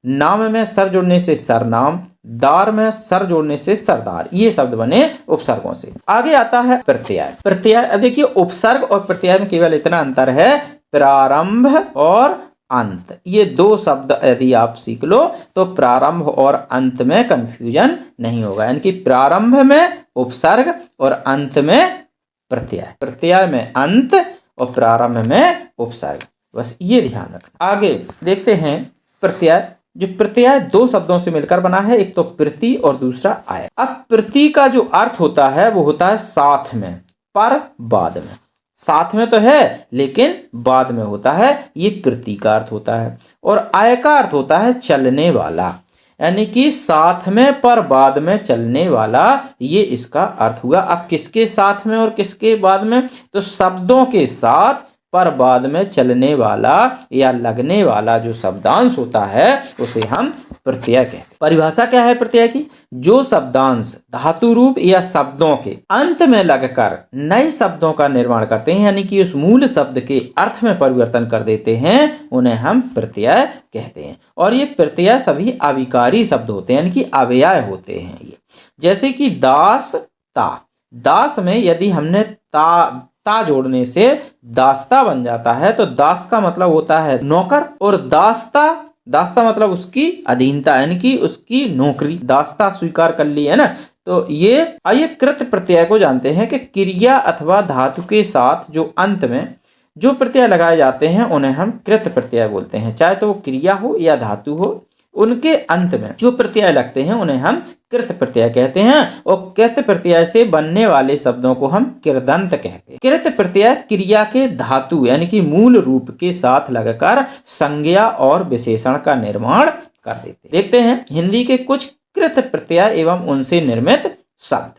नाम में सर जोड़ने से सरनाम। दार में सर जोड़ने से सरदार। ये शब्द बने उपसर्गों से। आगे आता है प्रत्यय। प्रत्यय, अब देखिए उपसर्ग और प्रत्यय में केवल इतना अंतर है, प्रारंभ और अंत। ये दो शब्द यदि आप सीख लो तो प्रारंभ और अंत में कंफ्यूजन नहीं होगा, यानी कि प्रारंभ में उपसर्ग और अंत में प्रत्यय। प्रत्यय में अंत और प्रारंभ में उपसर्ग, बस ये ध्यान रखना। आगे देखते हैं प्रत्यय। जो प्रत्यय दो शब्दों से मिलकर बना है, एक तो प्रति और दूसरा आय। अब प्रति का जो अर्थ होता है वो होता है साथ में, पर बाद में, साथ में तो है लेकिन बाद में होता है, ये प्रति का अर्थ होता है। और आय का अर्थ होता है चलने वाला, यानी कि साथ में पर बाद में चलने वाला, ये इसका अर्थ हुआ। अब किसके साथ में और किसके बाद में, तो शब्दों के साथ पर बाद में चलने वाला या लगने वाला जो शब्दांश होता है उसे हम प्रत्यय कहते हैं। परिभाषा क्या है प्रत्यय की, जो शब्दांश धातु रूप या शब्दों के अंत में लगकर नए शब्दों का निर्माण करते हैं, यानी कि उस मूल शब्द के अर्थ में परिवर्तन कर देते हैं, उन्हें हम प्रत्यय कहते हैं। और ये प्रत्यय सभी अविकारी शब्द होते हैं, यानी कि अव्यय होते हैं ये। जैसे कि दास ता, दास में यदि हमने ता जोड़ने से दास्ता बन जाता है, तो दास का मतलब होता है नौकर, और दास्ता मतलब उसकी अधीनता, यानी कि उसकी नौकरी, दास्ता स्वीकार कर ली है ना। तो ये आइए कृत प्रत्यय को जानते हैं कि क्रिया अथवा धातु के साथ जो अंत में जो प्रत्यय लगाए जाते हैं उन्हें हम कृत प्रत्यय बोलते हैं। चाहे तो वो क्रिया हो या धातु हो, उनके अंत में जो प्रत्यय लगते हैं उन्हें हम कृत प्रत्यय कहते हैं। और कृत प्रत्यय से बनने वाले शब्दों को हम कृदंत कहते हैं। कृत प्रत्यय क्रिया के धातु यानी कि मूल रूप के साथ लगकर संज्ञा और विशेषण का निर्माण कर देते हैं। देखते हैं हिंदी के कुछ कृत प्रत्यय एवं उनसे निर्मित शब्द,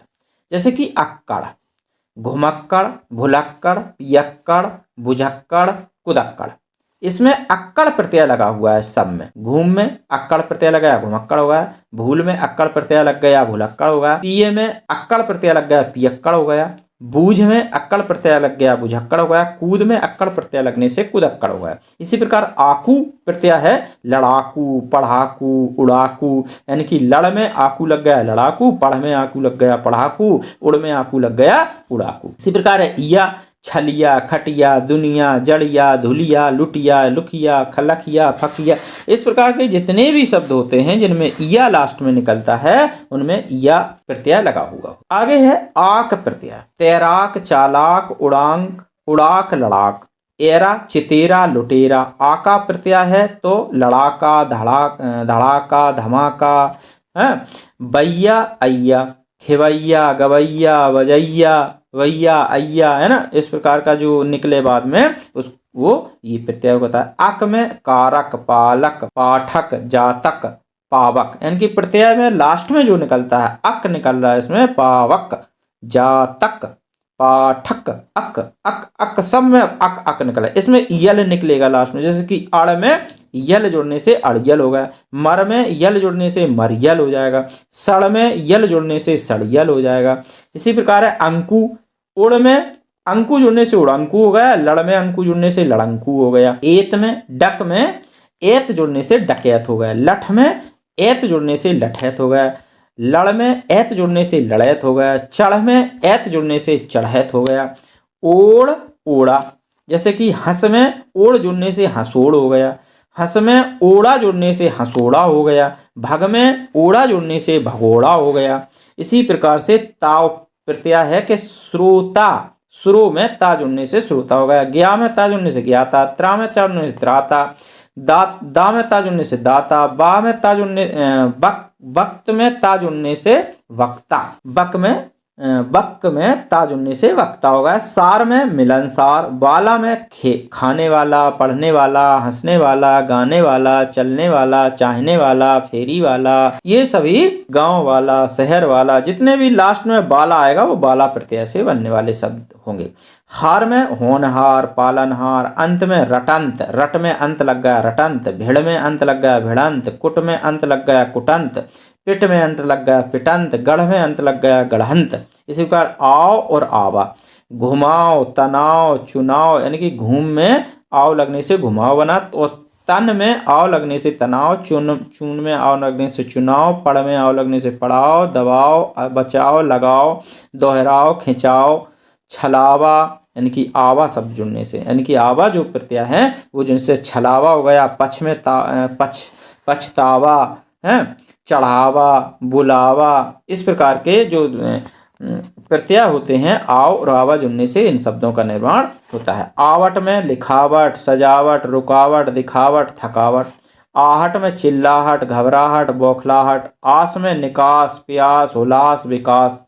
जैसे कि अक्कड़, घुमक्कड़, भुलक्कड़, पियक्कड़, बुझक्कड़, कुदक्कड़। इसमें अक्कड़ प्रत्यय लगा हुआ है सब में। घूम में अक्कड़ प्रत्यय लगाया, घुमक्कड़ हो गया। भूल में अक्कड़ प्रत्यय लग गया, भुलक्कड़ हो गया। पिए में अक्कड़ प्रत्यय लग गया, पियक्कड़ हो गया। बूझ में अक्कड़ प्रत्यय लग गया, बुझक्कड़ हो गया। कूद में अक्कड़ प्रत्यय लगने से कुदक्कड़ हो गया। इसी प्रकार आकू प्रत्यय है, लड़ाकू, पढ़ाकू, उड़ाकू, यानी कि लड़ में आकू लग गया लड़ाकू, पढ़ में आकू लग गया पढ़ाकू, उड़ में आकू लग गया उड़ाकू। इसी प्रकार है ईया, छलिया, खटिया, दुनिया, जड़िया, धुलिया, लुटिया, लुखिया, खलखिया, फकिया। इस प्रकार के जितने भी शब्द होते हैं जिनमें इया लास्ट में निकलता है उनमें इया प्रत्यय लगा हुआ। आगे है आक प्रत्यय, तैराक, चालाक, उड़ांक, उड़ाक, लड़ाक, एरा, चितेरा, लुटेरा। आका प्रत्यय है तो लड़ाका, धड़ाका, धमाका, बैया, अय्या, खिवैया, गवैया, बजैया, वैया, अय्या, है ना। इस प्रकार का जो निकले बाद में उस वो ये प्रत्यय होता है। अक में कारक, पालक, पाठक, जातक, पावक, यानी कि प्रत्यय में लास्ट में जो निकलता है अक निकल रहा है इसमें, पावक, जातक, पाठक, अक अक अक, सब में अक अक निकला। इसमें यल निकलेगा लास्ट में, जैसे कि अड़ में यल जोड़ने से अड़यल हो गया, मर में यल जोड़ने से मरियल हो जाएगा, सड़ में यल जोड़ने से सड़ियल हो जाएगा। इसी प्रकार है अंकु, उड़ में अंकु जुड़ने से उड़ंकु हो गया, लड़ में अंकु जुड़ने से लड़ंकु हो गया। एत में डक में एत जुड़ने से डकैत हो गया, लठ में एत जुड़ने से लठैत हो गया, लड़ में एत जुड़ने से लड़ैत हो गया, चढ़ में एत जुड़ने से चढ़ैत हो गया। ओड़, ओड़ा, जैसे कि हंस में ओड़ जुड़ने से हंसोड़ हो गया, हंस में ओड़ा जुड़ने से हंसोड़ा हो गया, भग में ओड़ा जुड़ने से भगोड़ा हो गया। इसी प्रकार से ताव प्रत्यय है कि श्रोता, श्रो में ता जुड़ने से श्रोता हो गया, ज्ञा में ता जुड़ने से ज्ञाता, त्रा में ता जुड़ने से त्राता, दा में ता जुड़ने से दाता, बा में ता जुड़ने वक्त में ता जुड़ने से वक्ता, बक में ता जुड़ने से वक्ता होगा। सार में मिलनसार, वाला में खाने वाला, पढ़ने वाला, हंसने वाला, गाने वाला, चलने वाला, चाहने वाला, फेरी वाला, ये सभी गांव वाला, शहर वाला, जितने भी लास्ट में बाला आएगा वो बाला प्रत्यय से बनने वाले शब्द होंगे। हार में होनहार, पालनहार, अंत में रटंत, रट में अंत लग गया रटंत, भिड़ में अंत लग गया भिड़ंत, कुट में अंत लग गया कुटंत, पिट में अंत लग गया पिटंत, गढ़ में अंत लग गया गढ़ंत। इसी प्रकार आओ और आवा, घुमाओ, तनाव, चुनाव, यानी कि घूम में आओ लगने से घुमाओ बना, और तन में आओ लगने से तनाव, चून में आओ लगने से चुनाव, पड़ में आओ लगने से पड़ाओ, दबाओ, बचाओ, लगाओ, दोहराओ, खिंचाओ, छलावा, यानी कि आवा शब्द जुड़ने से, यानी कि आवा जो प्रत्यय है वो जिनसे छलावा हो गया, पछ में पछतावा है, चढ़ावा, बुलावा। इस प्रकार के जो प्रत्यय होते हैं आओ और आवा जुड़ने से इन शब्दों का निर्माण होता है। आवट में लिखावट, सजावट, रुकावट, दिखावट, थकावट। आहट में चिल्लाहट, घबराहट, बौखलाहट। आस में निकास, प्यास, उल्लास, विकास।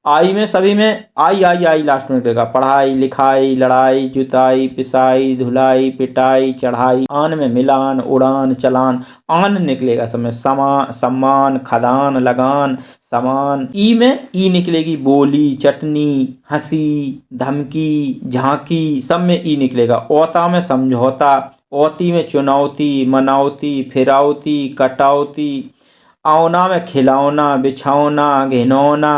आई में सभी में आई आई आई लास्ट में निकलेगा। पढ़ाई, लिखाई, लड़ाई, जुताई, पिसाई, धुलाई, पिटाई, चढ़ाई। आन में मिलान, उड़ान, चलान। आन निकलेगा सब में समा, सम्मान, खदान, लगान, समान। ई में ई निकलेगी बोली, चटनी, हंसी, धमकी, झांकी, सब में ई निकलेगा। ओता में समझौता, ओती में चुनौती, मनावती, फिरावती, कटौती। औना में खिलौना, बिछौना, घिनौना।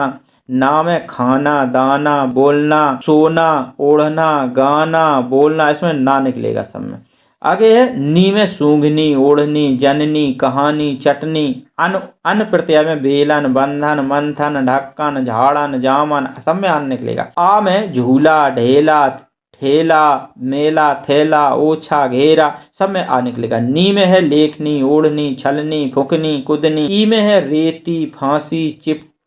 ना में खाना, दाना, बोलना, सोना, ओढ़ना, गाना, बोलना, इसमें ना निकलेगा सब में। आगे है नी में सूंघनी, ओढ़नी, जननी, कहानी, चटनी। अन प्रत्यय में बेलन, बंधन, मंथन, ढक्कन, झाड़न, जामन, सब में अन निकलेगा। आ में झूला, ढेला, ठेला, मेला, थैला, ओछा, घेरा, सब में आ निकलेगा। नी में है लेखनी, ओढ़नी, छलनी, फुकनी, कुदनी। ई में है रेती, फांसी,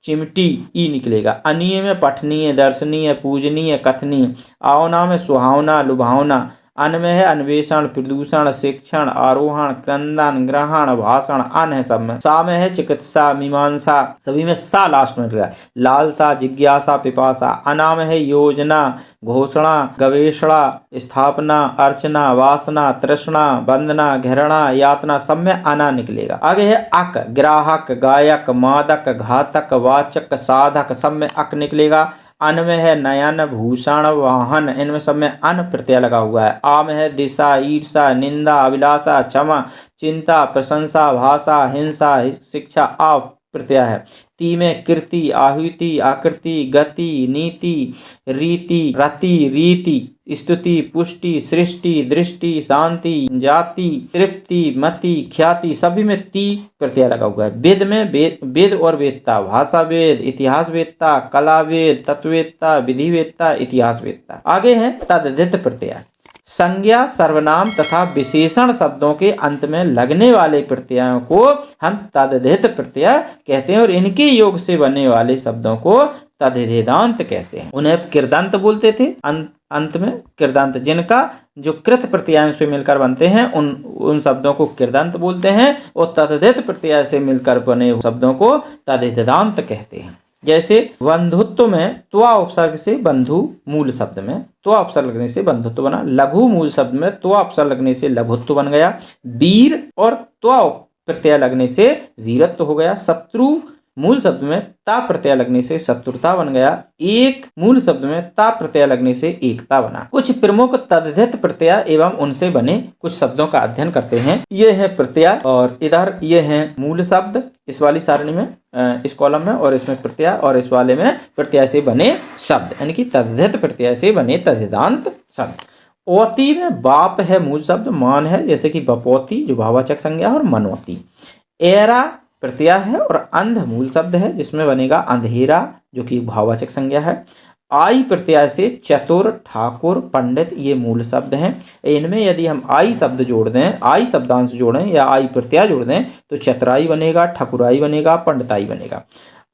चिमटी, ई निकलेगा। अनीय में पठनीय, दर्शनीय, पूजनीय, कथनीय। आवना में सुहावना, लुभावना। अन में है अन्वेषण, प्रदूषण, शिक्षण, आरोहण, क्रंदन, ग्रहण, भाषण। अन है सब में। सा में है चिकित्सा, मीमांसा, सभी में सा लास्ट में निकलेगा। लालसा, जिज्ञासा, पिपासा। अना में है योजना, घोषणा, गवेषणा, स्थापना, अर्चना, वासना, तृष्णा, वंदना, घृणा, यातना, सब में अना निकलेगा। आगे है अक, ग्राहक, गायक, मादक, घातक, वाचक, साधक, सब में अक निकलेगा। अन में है नयन, भूषण, वाहन, इनमें सब में अन प्रत्यय लगा हुआ है। आ में है दिशा, ईर्षा, निंदा, अभिलाषा, क्षमा, चिंता, प्रशंसा, भाषा, हिंसा, शिक्षा, आ प्रत्यय है। ती में कीर्ति, आहुति, आकृति, गति, नीति, रीति, रति, रीति, स्तुति, पुष्टि, सृष्टि, दृष्टि, शांति, जाति, तृप्ति, मति, ख्याति, सभी में ती प्रत्यय लगा हुआ है। वेद में वेद और वेदता, भाषा वेद, इतिहास वेदता, कला वेद, तत्ववेदता, विधि वेदता, इतिहास वेदता। आगे है तद्धित प्रत्यय। संज्ञा, सर्वनाम तथा विशेषण शब्दों के अंत में लगने वाले प्रत्ययों को हम तद्धित प्रत्यय कहते हैं और इनके योग से बनने वाले शब्दों को तद्धितांत कहते हैं। उन्हें कृदंत बोलते थे। अंत में कृदंत, जिनका जो कृत प्रत्ययों से मिलकर बनते हैं उन शब्दों को कृदंत बोलते हैं और तद्धित प्रत्यय से मिलकर बने शब्दों को तद्धितांत कहते हैं। जैसे बंधुत्व में त्वा उपसर्ग से बंधु मूल शब्द में त्वा उपसर्ग लगने से बंधुत्व बना। लघु मूल शब्द में त्वा उपसर्ग लगने से लघुत्व बन गया। वीर और त्वा प्रत्यय लगने से वीरत्व हो गया। शत्रु मूल शब्द में ता प्रत्यय लगने से शत्रुता बन गया। एक मूल शब्द में ता प्रत्यय लगने से एकता बना। कुछ प्रमुख तद्धित प्रत्यय एवं उनसे बने कुछ शब्दों का अध्ययन करते हैं। ये है प्रत्यय और इधर ये है मूल शब्द, इस वाली सारणी में, इस कॉलम में, और इसमें प्रत्यय और इस वाले में प्रत्यय से बने शब्द, यानी कि तद्धित प्रत्यय से बने तद्धितांत शब्द। ओती में बाप है मूल शब्द, मान है जैसे कि बपौती जो भाववाचक संज्ञा, और मनोती। एरा प्रत्यय है और अंध मूल शब्द है जिसमें बनेगा अंधेरा जो कि भाववाचक संज्ञा है। आई प्रत्यय से चतुर, ठाकुर, पंडित ये मूल शब्द हैं। इनमें यदि हम आई शब्द जोड़ दें, आई शब्दांश जोड़ें या आई प्रत्यय जोड़ दें तो चतुराई बनेगा, ठकुराई बनेगा, पंडिताई बनेगा।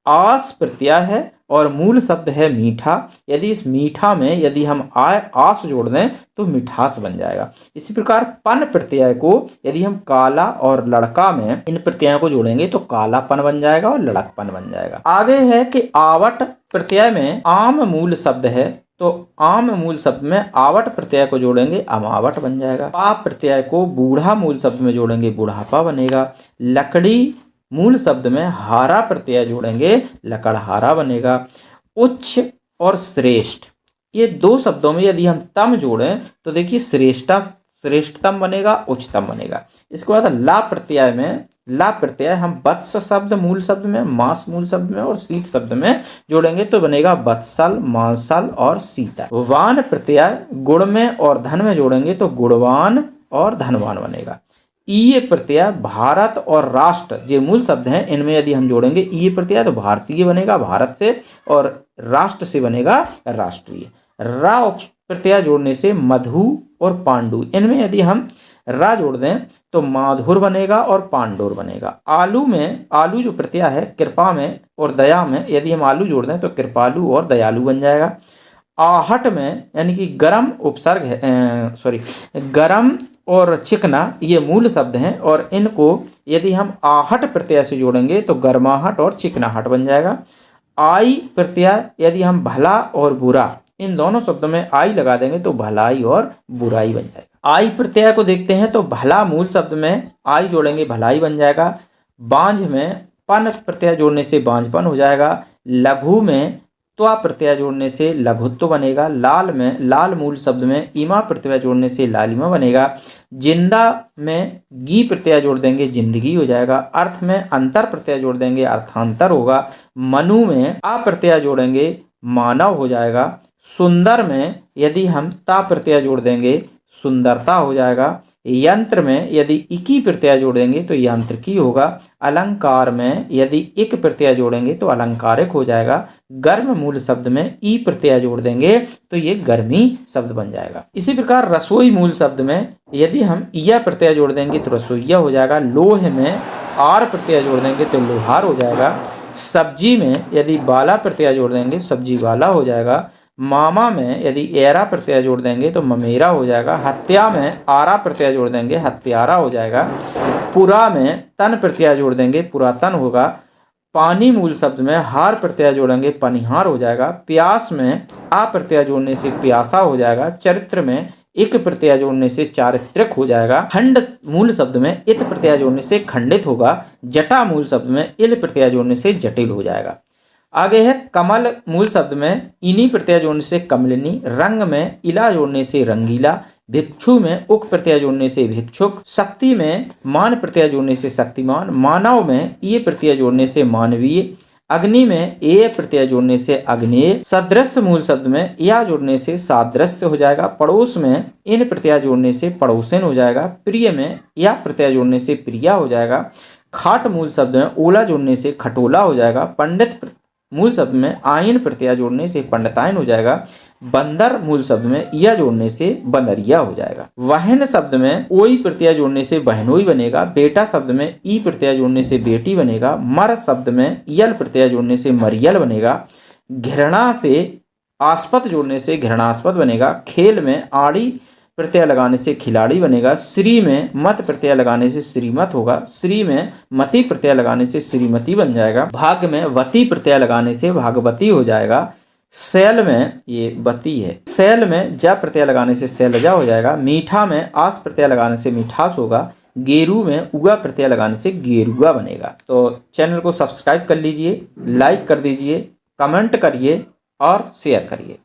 आस प्रत्यय है और मूल शब्द है मीठा। यदि इस मीठा में यदि हम आस जोड़ दें तो मिठास बन जाएगा। इसी प्रकार पन प्रत्यय को यदि हम काला और लड़का में इन प्रत्ययों को जोड़ेंगे तो कालापन बन जाएगा और लड़कपन बन जाएगा। आगे है कि आवट प्रत्यय में आम मूल शब्द है तो आम मूल शब्द में आवट प्रत्यय को जोड़ेंगे अमावट बन जाएगा। पा प्रत्यय को बूढ़ा मूल शब्द में जोड़ेंगे बुढ़ापा बनेगा। लकड़ी मूल शब्द में हारा प्रत्यय जोड़ेंगे लकड़हारा बनेगा। उच्च और श्रेष्ठ ये दो शब्दों में यदि हम तम जोड़ें तो देखिए श्रेष्ठतम बनेगा, उच्चतम बनेगा। इसके बाद ला प्रत्यय में ला प्रत्यय हम वत्स शब्द मूल शब्द में, मास मूल शब्द में और शीत शब्द में जोड़ेंगे तो बनेगा वत्सल, मांसल और शीतल। वान प्रत्यय गुण में और धन में जोड़ेंगे तो गुणवान और धनवान बनेगा। ईय प्रत्यय भारत और राष्ट्र जो मूल शब्द हैं इनमें यदि हम जोड़ेंगे ईय प्रत्यय तो भारतीय बनेगा भारत से, और राष्ट्र से बनेगा राष्ट्रीय। रा प्रत्यय जोड़ने से मधु और पांडु, इनमें यदि हम रा जोड़ दें तो माधुर बनेगा और पांडुर बनेगा। आलू में आलू जो प्रत्यय है कृपा में और दया में यदि हम आलू जोड़ दें तो कृपालु और दयालु बन जाएगा। आहट में यानी कि गरम उपसर्ग है, गरम और चिकना ये मूल शब्द हैं और इनको यदि हम आहट प्रत्यय से जोड़ेंगे तो गर्माहट और चिकनाहट बन जाएगा। आई प्रत्यय यदि हम भला और बुरा इन दोनों शब्दों में आई लगा देंगे तो भलाई और बुराई बन जाएगा। आई प्रत्यय को देखते हैं तो भला मूल शब्द में आई जोड़ेंगे भलाई बन जाएगा। बांझ में पन प्रत्यय जोड़ने से बांझपन हो जाएगा। लघु में त्वा प्रत्यय जोड़ने से लघुत्व बनेगा। लाल में लाल मूल शब्द में ईमा प्रत्यय जोड़ने से लालिमा बनेगा। जिंदा में गी प्रत्यय जोड़ देंगे जिंदगी हो जाएगा। अर्थ में अंतर प्रत्यय जोड़ देंगे अर्थांतर होगा। मनु में आ प्रत्यय जोड़ेंगे मानव हो जाएगा। सुंदर में यदि हम ता प्रत्यय जोड़ देंगे सुंदरता हो जाएगा। यंत्र में यदि इकी प्रत्यय जोड़ेंगे तो यांत्रिकी होगा। अलंकार में यदि इक प्रत्यय जोड़ेंगे तो अलंकारिक हो जाएगा। गर्म मूल शब्द में ई प्रत्यय जोड़ देंगे तो ये गर्मी शब्द बन जाएगा। इसी प्रकार रसोई मूल शब्द में यदि हम इया प्रत्यय जोड़ देंगे तो रसोईया हो जाएगा। लोह में आर प्रत्यय जोड़ देंगे तो लोहार हो जाएगा। सब्जी में यदि बाला प्रत्यय जोड़ देंगे सब्जी वाला हो जाएगा। मामा में यदि एरा प्रत्यय जोड़ देंगे तो ममेरा हो जाएगा। हत्या में आरा प्रत्यय जोड़ देंगे हत्यारा हो जाएगा। पुरा में तन प्रत्यय जोड़ देंगे पुरातन होगा। पानी मूल शब्द में हार प्रत्यय जोड़ेंगे पनिहार हो जाएगा। प्यास में आ प्रत्यय जोड़ने से प्यासा हो जाएगा। चरित्र में एक प्रत्यय जोड़ने से चारित्रिक हो जाएगा। खंड मूल शब्द में इत प्रत्यय जोड़ने से खंडित होगा। जटा मूल शब्द में इल प्रत्यय जोड़ने से जटिल हो जाएगा। आगे है कमल मूल शब्द में इनी प्रत्यय जोड़ने से कमलिनी। रंग में इला जोड़ने से रंगीला। भिक्षु में उक प्रत्यय जोड़ने से भिक्षुक। शक्ति में मान प्रत्यय जोड़ने से शक्तिमान। मानव में ये प्रत्यय जोड़ने से मानवीय। अग्नि में ए प्रत्यय जोड़ने से अग्नेय। सदृश मूल शब्द में या जोड़ने से सादृश्य हो जाएगा। पड़ोस में इन प्रत्यय जोड़ने से पड़ोसन हो जाएगा। प्रिय में या प्रत्यय जोड़ने से प्रिया हो जाएगा। खाट मूल शब्द में ओला जोड़ने से खटोला हो जाएगा। पंडित मूल शब्द में आयन प्रत्यय जोड़ने से पंडितायन हो जाएगा। बंदर मूल शब्द में या जोड़ने से बंदरिया हो जाएगा। वहन शब्द में ओई प्रत्यय जोड़ने से बहनोई बनेगा। बेटा शब्द में ई प्रत्यय जोड़ने से बेटी बनेगा। मर शब्द में यल प्रत्यय जोड़ने से मरियल बनेगा। घृणा से आस्पद जोड़ने से घृणास्पद बनेगा। खेल में आड़ी प्रत्यय लगाने से खिलाड़ी बनेगा। श्री में मत प्रत्यय लगाने से श्रीमत होगा। श्री में मति प्रत्यय लगाने से श्रीमती बन जाएगा। भाग में वती प्रत्यय लगाने से भागवती हो जाएगा। शैल में ये बती है। शैल में ज प्रत्यय लगाने से शैलजा हो जाएगा। मीठा में आस प्रत्यय लगाने से मिठास होगा। गेरू में उगा प्रत्यय लगाने से गेरुआ बनेगा। तो चैनल को सब्सक्राइब कर लीजिए, लाइक कर दीजिए, कमेंट करिए और शेयर करिए।